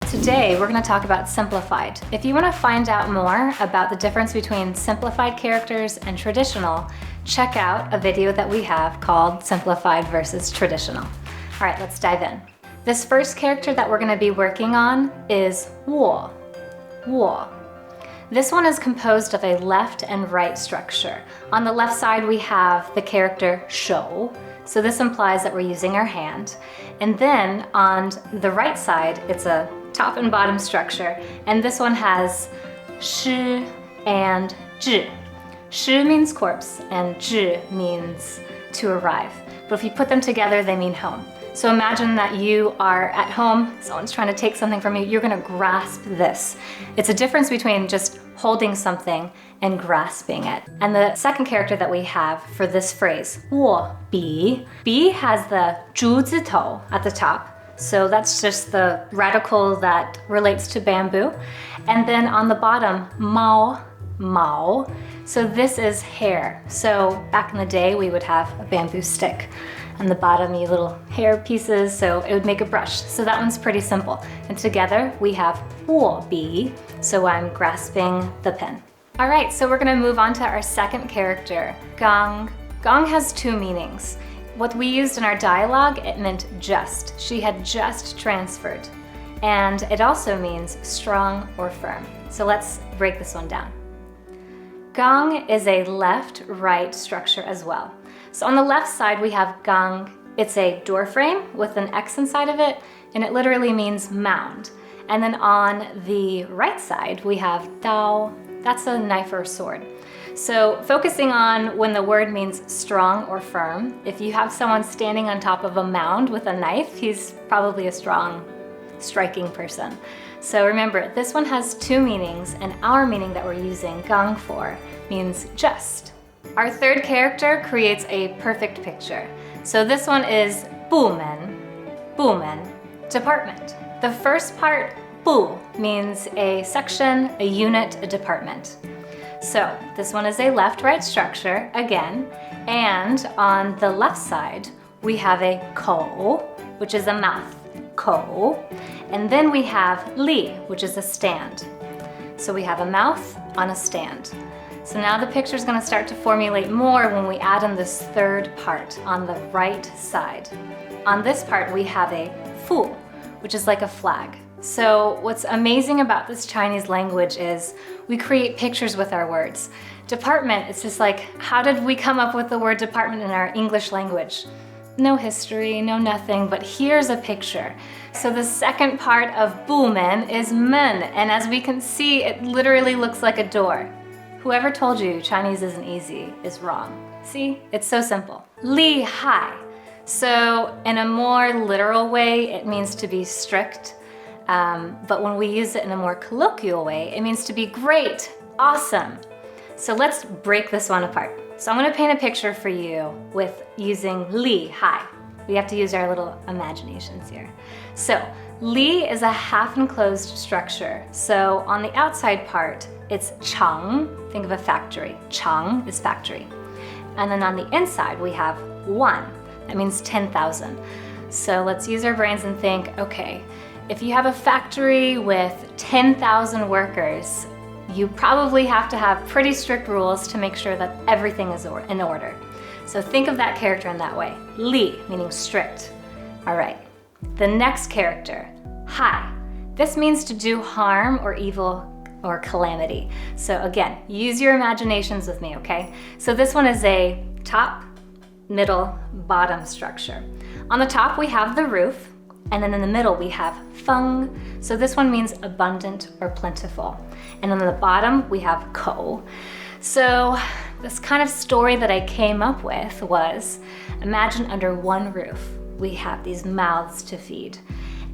Today, we're going to talk about simplified. If you want to find out more about the difference between simplified characters and traditional, check out a video that we have called Simplified versus Traditional. All right, let's dive in. This first character that we're going to be working on is 我, 我. This one is composed of a left and right structure. On the left side, we have the character 手, so this implies that we're using our hand. And then on the right side, it's a top and bottom structure, and this one has shi and zhi. Shi means corpse, and zhi means to arrive. But if you put them together, they mean home. So imagine that you are at home, someone's trying to take something from you, you're gonna grasp this. It's a difference between just holding something and grasping it. And the second character that we have for this phrase, 握笔, 笔 has the 竹字头 at the top. So that's just the radical that relates to bamboo. And then on the bottom, 毛, 毛. So this is hair. So back in the day, we would have a bamboo stick. On the bottom, you little hair pieces, so it would make a brush. So that one's pretty simple. And together we have 握笔, so I'm grasping the pen. All right, so we're gonna move on to our second character, gōng. Gōng has two meanings. What we used in our dialogue, it meant just. She had just transferred. And it also means strong or firm. So let's break this one down. Gōng is a left-right structure as well. So on the left side, we have gōng. It's a door frame with an X inside of it, and it literally means mound. And then on the right side, we have dao. That's a knife or sword. So focusing on when the word means strong or firm, if you have someone standing on top of a mound with a knife, he's probably a strong, striking person. So remember, this one has two meanings, and our meaning that we're using gōng for means just. Our third character creates a perfect picture. So this one is bùmén, bùmén, department. The first part, bù, means a section, a unit, a department. So this one is a left-right structure, again, and on the left side, we have a kō, which is a mouth, kō, and then we have li, which is a stand. So we have a mouth on a stand. So now the picture is going to start to formulate more when we add in this third part on the right side. On this part, we have a fu, which is like a flag. So what's amazing about this Chinese language is we create pictures with our words. Department, it's just like, how did we come up with the word department in our English language? No history, no nothing, but here's a picture. So the second part of bùmén is men, and as we can see, it literally looks like a door. Whoever told you Chinese isn't easy is wrong. See, it's so simple. Lìhài. So in a more literal way, it means to be strict. But when we use it in a more colloquial way, it means to be great, awesome. So let's break this one apart. So I'm gonna paint a picture for you with using lìhài. We have to use our little imaginations here. So li is a half enclosed structure. So on the outside part, it's chang. Think of a factory. Chang is factory. And then on the inside, we have one. That means 10,000. So let's use our brains and think, okay, if you have a factory with 10,000 workers, you probably have to have pretty strict rules to make sure that everything is in order. So think of that character in that way. Li, meaning strict. All right, the next character, hai. This means to do harm or evil or calamity. So again, use your imaginations with me, okay? So this one is a top, middle, bottom structure. On the top, we have the roof, and then in the middle, we have feng. So this one means abundant or plentiful. And on the bottom, we have kō. So this kind of story that I came up with was, imagine under one roof, we have these mouths to feed.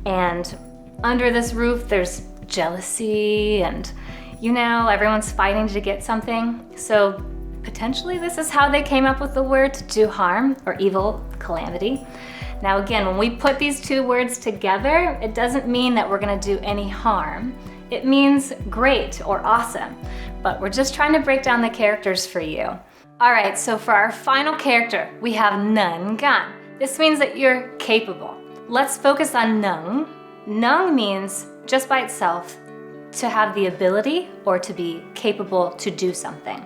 And under this roof, there's jealousy and, you know, everyone's fighting to get something. So potentially this is how they came up with the word to do harm or evil, calamity. Now again, when we put these two words together, it doesn't mean that we're gonna do any harm. It means great or awesome, but we're just trying to break down the characters for you. All right, so for our final character, we have nénggōng. This means that you're capable. Let's focus on neng. Neng means just by itself, to have the ability or to be capable to do something.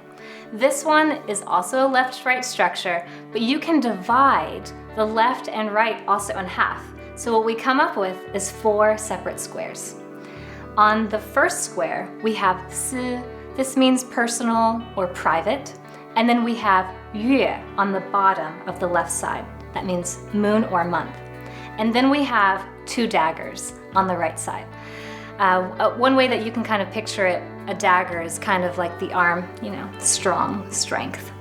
This one is also a left-right structure, but you can divide the left and right also in half. So what we come up with is 4 separate squares. On the first square, we have 私. This means personal or private. And then we have 月 on the bottom of the left side. That means moon or month. And then we have 2 daggers on the right side. One way that you can kind of picture it, a dagger is kind of like the arm, strong, strength.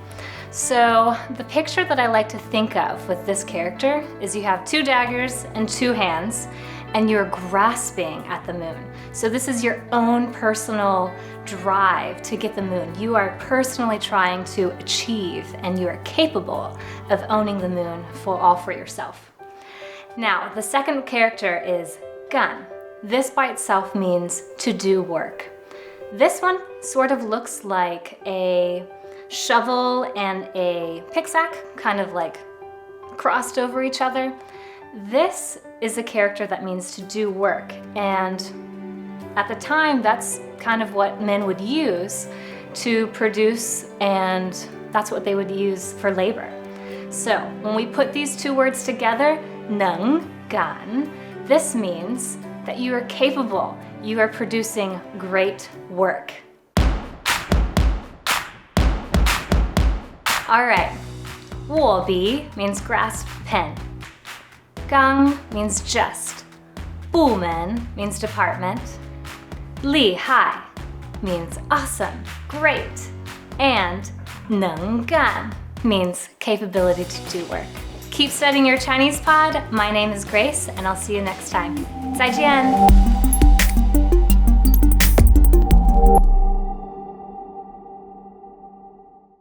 So the picture that I like to think of with this character is you have 2 daggers and 2 hands, and you're grasping at the moon. So this is your own personal drive to get the moon. You are personally trying to achieve, and you are capable of owning the moon all for yourself. Now, the second character is gōng. This by itself means to do work. This one sort of looks like a shovel and a picksack, kind of like crossed over each other. This is a character that means to do work, and at the time that's kind of what men would use to produce, and that's what they would use for labor. So when we put these 2 words together, nénggōng, this means that you are capable, you are producing great work. All right, 握笔 means grasp pen. 刚 means just. 部门 means department. 厉害 means awesome, great. And 能干 means capability to do work. Keep studying your Chinese pod. My name is Grace, and I'll see you next time. 再见!